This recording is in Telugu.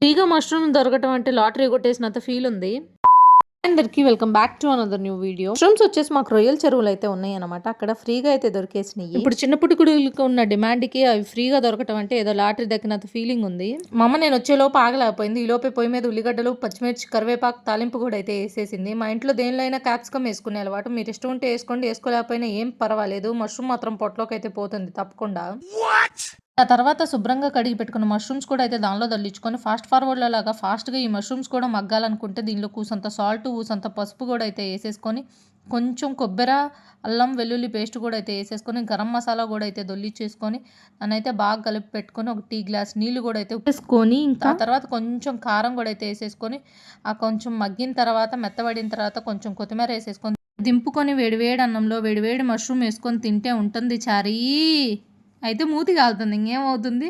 ఫ్రీగా మష్రూమ్ దొరకటం అంటే లాటరీ కొట్టేసినంత ఫీల్ ఉంది. అందరికి welcome back to another new video. Mushrooms వచ్చేసి మాకు రొయ్యల చెరువులు అయితే ఉన్నాయి అనమాట. అక్కడ ఫ్రీగా అయితే దొరికేసినాయి. ఇప్పుడు చిన్న పుట్టుకుడులకు ఉన్న డిమాండ్కి అవి ఫ్రీగా దొరకటం అంటే ఏదో లాటరీ దక్కినంత ఫీలింగ్ ఉంది. మా అమ్మ నేను వచ్చేలోపు ఆగలేకపోయింది. ఈ లోపే పొయ్యి మీద ఉల్లిగడ్డలు, పచ్చిమిర్చి, కరివేపాకు తాలింపు కూడా అయితే వేసేసింది. మా ఇంట్లో దేనిలో అయినా క్యాప్సికమ్ వేసుకునే అలవాటు. మీరు ఇష్టం ఉంటే వేసుకోండి, వేసుకోలేకపోయినా ఏం పర్వాలేదు. మష్రూమ్ మాత్రం పొట్టలోకి అయితే పోతుంది తప్పకుండా. ఆ తర్వాత శుభ్రంగా కడిగి పెట్టుకున్న మష్రూమ్స్ కూడా అయితే దానిలో దల్లించుకొని ఫాస్ట్ ఫార్వర్డ్లో లాగా ఫాస్ట్గా ఈ మష్రూమ్స్ కూడా మగ్గాలనుకుంటే దీనిలో కూసంత సాల్ట్, ఊసంత పసుపు కూడా అయితే వేసేసుకొని కొంచెం కొబ్బరి, అల్లం వెల్లుల్లి పేస్ట్ కూడా అయితే వేసేసుకొని గరం మసాలా కూడా అయితే దొల్లిచ్చేసుకొని దానైతే బాగా కలిపి పెట్టుకొని ఒక టీ గ్లాస్ నీళ్ళు కూడా అయితే వేసుకొని ఇంకా ఆ తర్వాత కొంచెం కారం కూడా అయితే వేసేసుకొని ఆ కొంచెం మగ్గిన తర్వాత మెత్తబడిన తర్వాత కొంచెం కొత్తిమీర వేసేసుకొని దింపుకొని వేడివేడి అన్నంలో వేడివేడి మష్రూమ్ వేసుకొని తింటే ఉంటుంది చారీ. అయితే మూతి కాలుతుంది, ఇంకేమవుతుంది.